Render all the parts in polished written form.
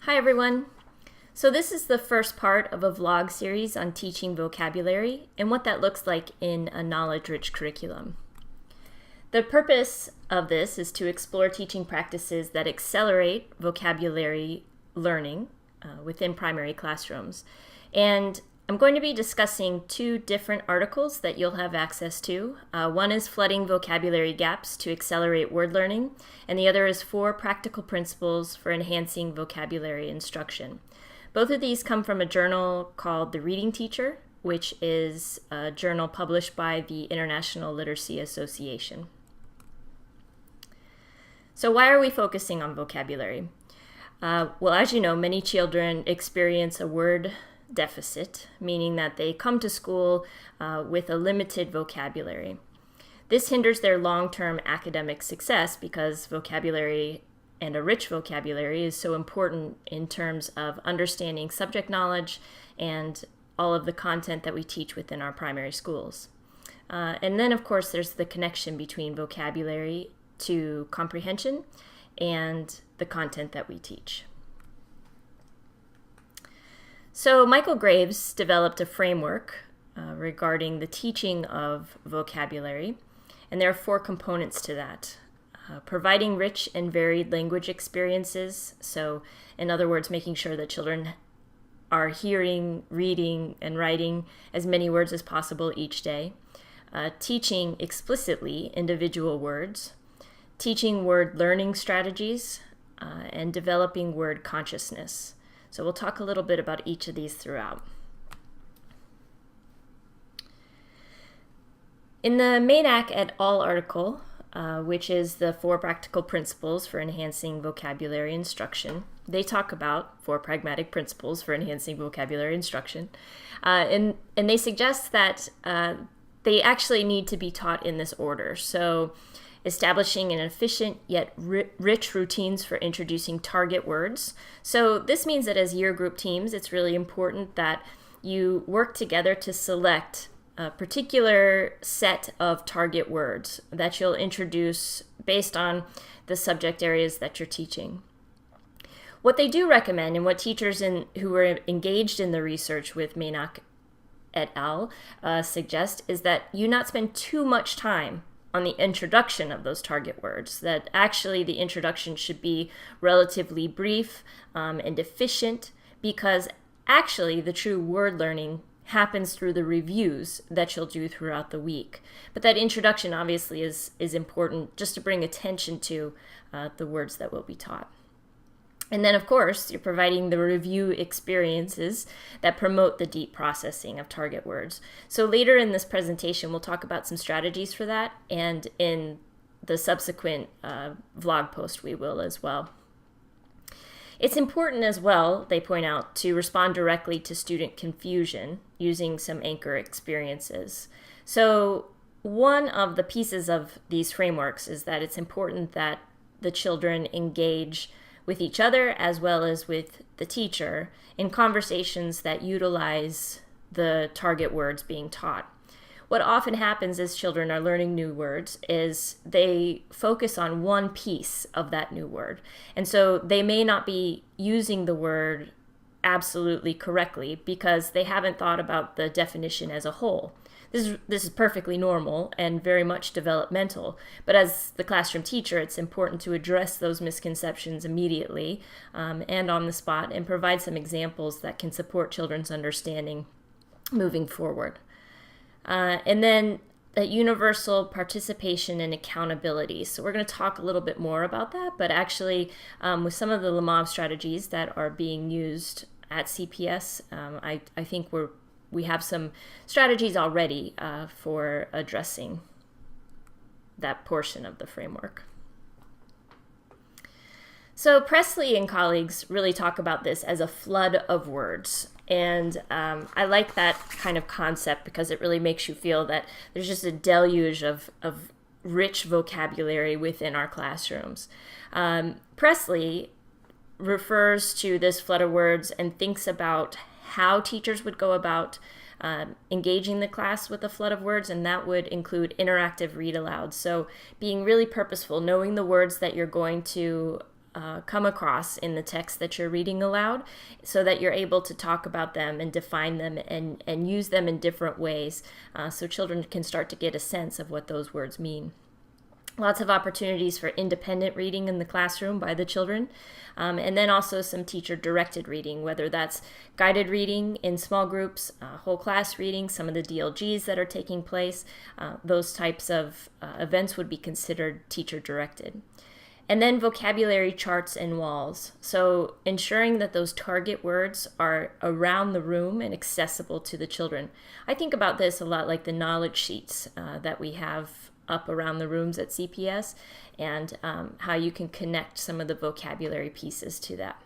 Hi everyone! So this is the first part of a vlog series on teaching vocabulary and what that looks like in a knowledge-rich curriculum. The purpose of this is to explore teaching practices that accelerate vocabulary learning within primary classrooms. And I'm going to be discussing two different articles that you'll have access to. One is Flooding Vocabulary Gaps to Accelerate Word Learning, and the other is 4 Practical Principles for Enhancing Vocabulary Instruction. Both of these come from a journal called The Reading Teacher, which is a journal published by the International Literacy Association. So why are we focusing on vocabulary? Well, as you know, many children experience a word deficit, meaning that they come to school with a limited vocabulary. This hinders their long-term academic success because vocabulary and a rich vocabulary is so important in terms of understanding subject knowledge and all of the content that we teach within our primary schools. And then, of course, there's the connection between vocabulary to comprehension and the content that we teach. So Michael Graves developed a framework regarding the teaching of vocabulary, and there are 4 components to that. Providing rich and varied language experiences, so in other words, making sure that children are hearing, reading, and writing as many words as possible each day. Teaching explicitly individual words, teaching word learning strategies, and developing word consciousness. So we'll talk a little bit about each of these throughout. In the Mainack et al. Article, which is the 4 practical principles for enhancing vocabulary instruction, they talk about 4 pragmatic principles for enhancing vocabulary instruction, and they suggest that they actually need to be taught in this order. So establishing an efficient yet rich routines for introducing target words. So this means that as year group teams, it's really important that you work together to select a particular set of target words that you'll introduce based on the subject areas that you're teaching. What they do recommend, and what teachers who are engaged in the research with Mainack et al. Suggest, is that you not spend too much time on the introduction of those target words, that actually the introduction should be relatively brief and efficient, because actually the true word learning happens through the reviews that you'll do throughout the week. But that introduction obviously is important just to bring attention to the words that will be taught. And then, of course, you're providing the review experiences that promote the deep processing of target words. So later in this presentation, we'll talk about some strategies for that, and in the subsequent vlog post, we will as well. It's important as well, they point out, to respond directly to student confusion using some anchor experiences. So one of the pieces of these frameworks is that it's important that the children engage with each other as well as with the teacher in conversations that utilize the target words being taught. What often happens as children are learning new words is they focus on one piece of that new word. And so they may not be using the word absolutely correctly because they haven't thought about the definition as a whole. This is perfectly normal and very much developmental, but as the classroom teacher, it's important to address those misconceptions immediately and on the spot, and provide some examples that can support children's understanding moving forward. And then that universal participation and accountability. So we're going to talk a little bit more about that, but actually with some of the Lemov strategies that are being used at CPS, I think we have some strategies already for addressing that portion of the framework. So Presley and colleagues really talk about this as a flood of words. And I like that kind of concept because it really makes you feel that there's just a deluge of rich vocabulary within our classrooms. Presley refers to this flood of words and thinks about how teachers would go about engaging the class with a flood of words, and that would include interactive read aloud. So being really purposeful, knowing the words that you're going to come across in the text that you're reading aloud, so that you're able to talk about them and define them and use them in different ways, so children can start to get a sense of what those words mean. Lots of opportunities for independent reading in the classroom by the children, and then also some teacher-directed reading, whether that's guided reading in small groups, whole class reading, some of the DLGs that are taking place. Those types of events would be considered teacher-directed. And then vocabulary charts and walls. So ensuring that those target words are around the room and accessible to the children. I think about this a lot like the knowledge sheets that we have up around the rooms at CPS, and how you can connect some of the vocabulary pieces to that.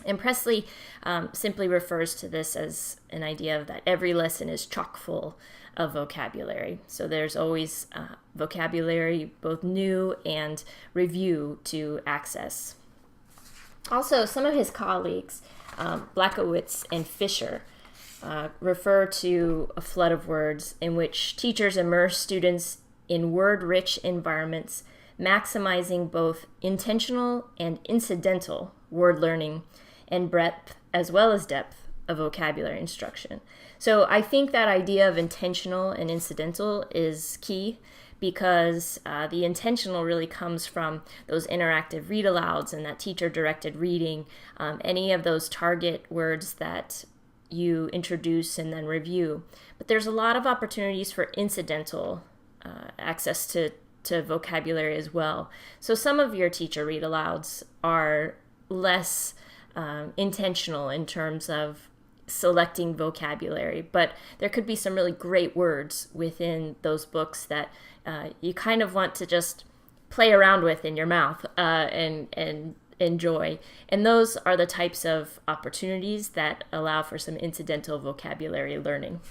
And Presley simply refers to this as an idea of that every lesson is chock full of vocabulary. So there's always vocabulary, both new and review, to access. Also, some of his colleagues, Blackowitz and Fisher, refer to a flood of words in which teachers immerse students in word-rich environments, maximizing both intentional and incidental word learning and breadth as well as depth of vocabulary instruction. So I think that idea of intentional and incidental is key, because the intentional really comes from those interactive read-alouds and that teacher-directed reading, any of those target words that you introduce and then review. But there's a lot of opportunities for incidental access to vocabulary as well. So some of your teacher read-alouds are less intentional in terms of selecting vocabulary, but there could be some really great words within those books that you kind of want to just play around with in your mouth and enjoy. And those are the types of opportunities that allow for some incidental vocabulary learning.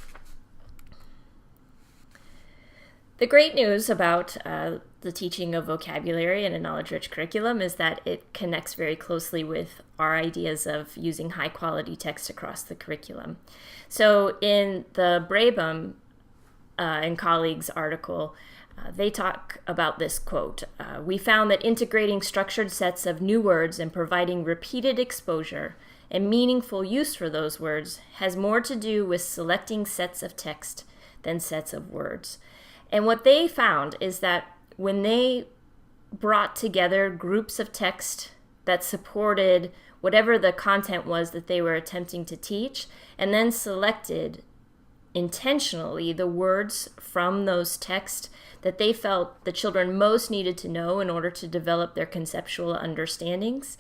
The great news about the teaching of vocabulary in a knowledge-rich curriculum is that it connects very closely with our ideas of using high-quality text across the curriculum. So in the Brabham and colleagues article, they talk about this quote. We found that integrating structured sets of new words and providing repeated exposure and meaningful use for those words has more to do with selecting sets of text than sets of words. And what they found is that when they brought together groups of text that supported whatever the content was that they were attempting to teach, and then selected intentionally the words from those texts that they felt the children most needed to know in order to develop their conceptual understandings,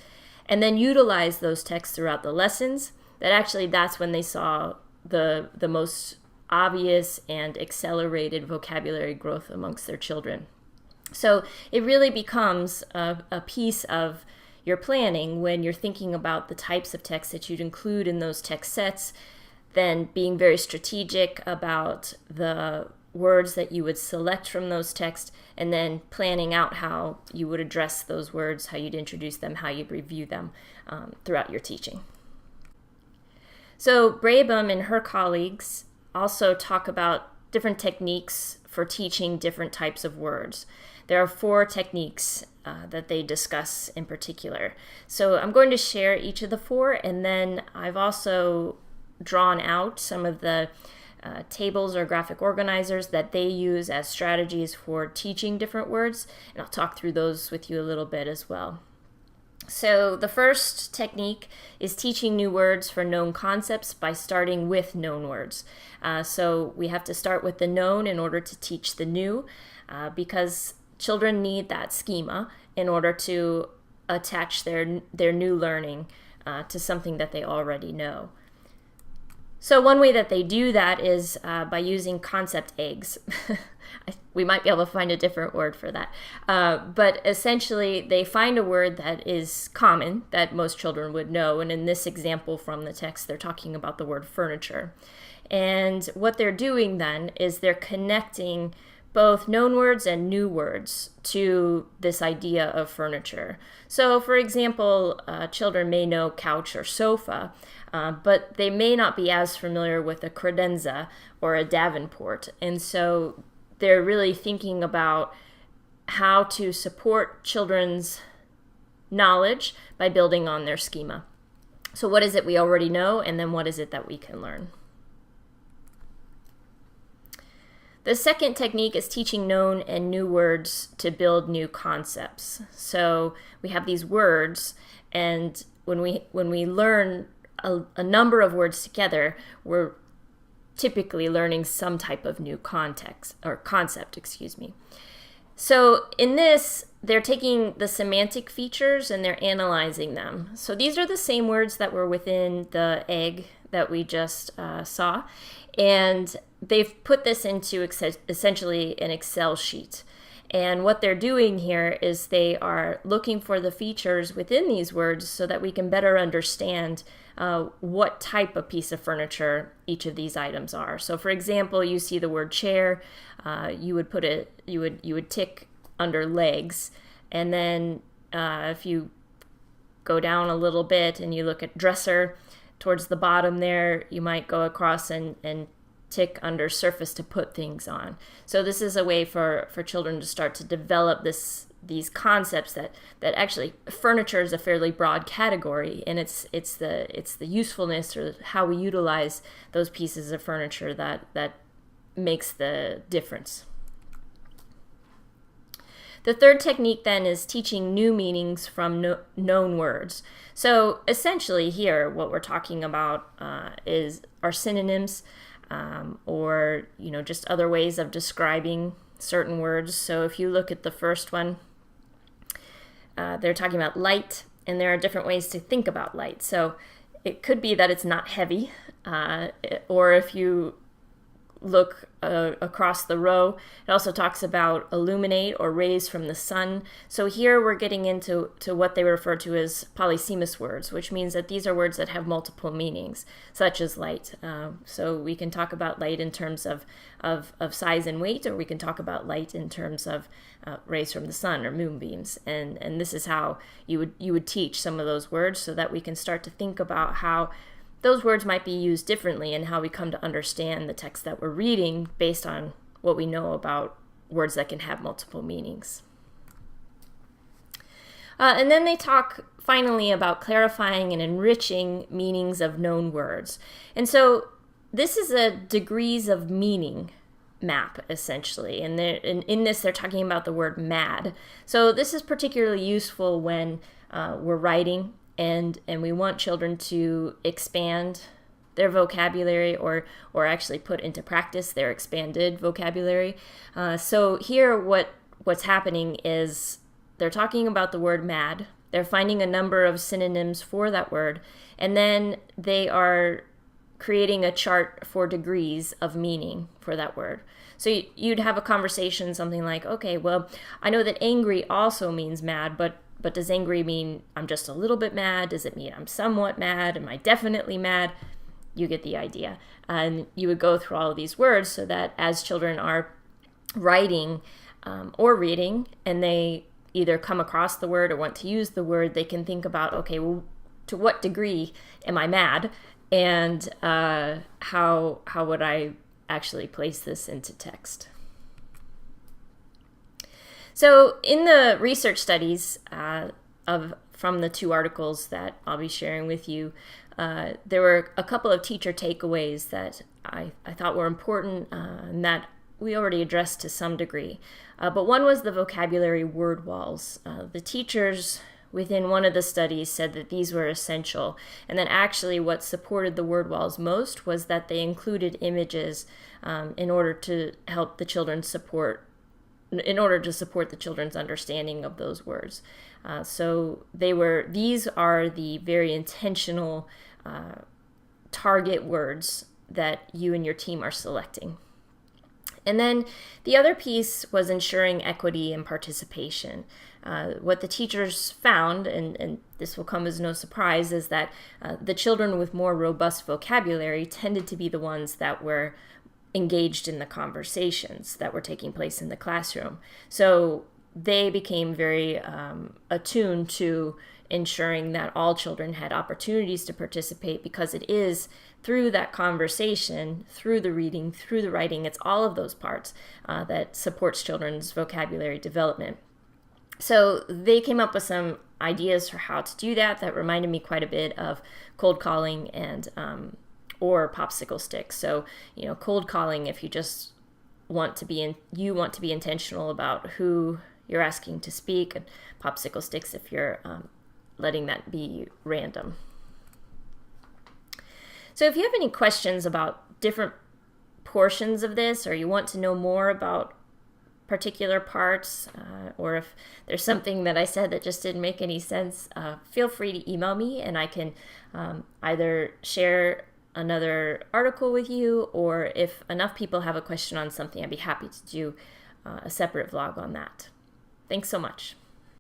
and then utilize those texts throughout the lessons, that's when they saw the most obvious and accelerated vocabulary growth amongst their children. So it really becomes a piece of your planning when you're thinking about the types of text that you'd include in those text sets, then being very strategic about the words that you would select from those texts, and then planning out how you would address those words, how you'd introduce them, how you'd review them throughout your teaching. So Brabham and her colleagues also talk about different techniques for teaching different types of words. There are 4 techniques that they discuss in particular. So I'm going to share each of the 4, and then I've also drawn out some of the tables or graphic organizers that they use as strategies for teaching different words, and I'll talk through those with you a little bit as well. So the first technique is teaching new words for known concepts by starting with known words. So we have to start with the known in order to teach the new, because children need that schema in order to attach their new learning to something that they already know. So one way that they do that is by using concept eggs. We might be able to find a different word for that. But essentially, they find a word that is common, that most children would know. And in this example from the text, they're talking about the word furniture. And what they're doing then is they're connecting both known words and new words to this idea of furniture. So, for example, children may know couch or sofa, but they may not be as familiar with a credenza or a davenport. And so they're really thinking about how to support children's knowledge by building on their schema. So what is it we already know, and then what is it that we can learn? The second technique is teaching known and new words to build new concepts. So we have these words, and when we learn a number of words together, we're typically learning some type of new concept. So in this, they're taking the semantic features and they're analyzing them. So these are the same words that were within the egg that we just saw, and they've put this into essentially an Excel sheet. And what they're doing here is they are looking for the features within these words so that we can better understand what type of piece of furniture each of these items are. So for example, you see the word chair, you would tick under legs, and then if you go down a little bit and you look at dresser, towards the bottom there, you might go across and tick under surface to put things on. So this is a way for children to start to develop these concepts that actually furniture is a fairly broad category, and it's the usefulness or how we utilize those pieces of furniture that makes the difference. The third technique then is teaching new meanings from known words. So essentially here, what we're talking about are synonyms, or just other ways of describing certain words. So if you look at the first one, they're talking about light, and there are different ways to think about light. So it could be that it's not heavy, or if you look across the row, it also talks about illuminate or rays from the sun. So here we're getting into what they refer to as polysemous words, which means that these are words that have multiple meanings, such as light. So we can talk about light in terms of size and weight, or we can talk about light in terms of rays from the sun or moonbeams. And this is how you would teach some of those words, so that we can start to think about how those words might be used differently and how we come to understand the text that we're reading based on what we know about words that can have multiple meanings. And then they talk finally about clarifying and enriching meanings of known words. And so this is a degrees of meaning map, essentially. And in this, they're talking about the word mad. So this is particularly useful when we're writing and we want children to expand their vocabulary or actually put into practice their expanded vocabulary. So here what's happening is they're talking about the word mad. They're finding a number of synonyms for that word, and then they are creating a chart for degrees of meaning for that word. So you'd have a conversation, something like, okay, well, I know that angry also means mad, but does angry mean I'm just a little bit mad? Does it mean I'm somewhat mad? Am I definitely mad? You get the idea. And you would go through all of these words so that as children are writing or reading, and they either come across the word or want to use the word, they can think about, okay, well, to what degree am I mad? And how would I actually place this into text? So in the research studies from the two articles that I'll be sharing with you, there were a couple of teacher takeaways that I thought were important and that we already addressed to some degree. But one was the vocabulary word walls. The teachers within one of the studies said that these were essential, and then actually what supported the word walls most was that they included images in order to help the children support the children's understanding of those words. So these are the very intentional target words that you and your team are selecting. And then the other piece was ensuring equity and participation. What the teachers found, and this will come as no surprise, is that the children with more robust vocabulary tended to be the ones that were engaged in the conversations that were taking place in the classroom. So they became very attuned to ensuring that all children had opportunities to participate, because it is through that conversation, through the reading, through the writing, it's all of those parts that supports children's vocabulary development. So they came up with some ideas for how to do that reminded me quite a bit of cold calling and or popsicle sticks. So, cold calling, if you just want to be intentional about who you're asking to speak, and popsicle sticks if you're letting that be random. So if you have any questions about different portions of this, or you want to know more about particular parts, or if there's something that I said that just didn't make any sense, feel free to email me, and I can either share another article with you, or if enough people have a question on something, I'd be happy to do a separate vlog on that. Thanks so much.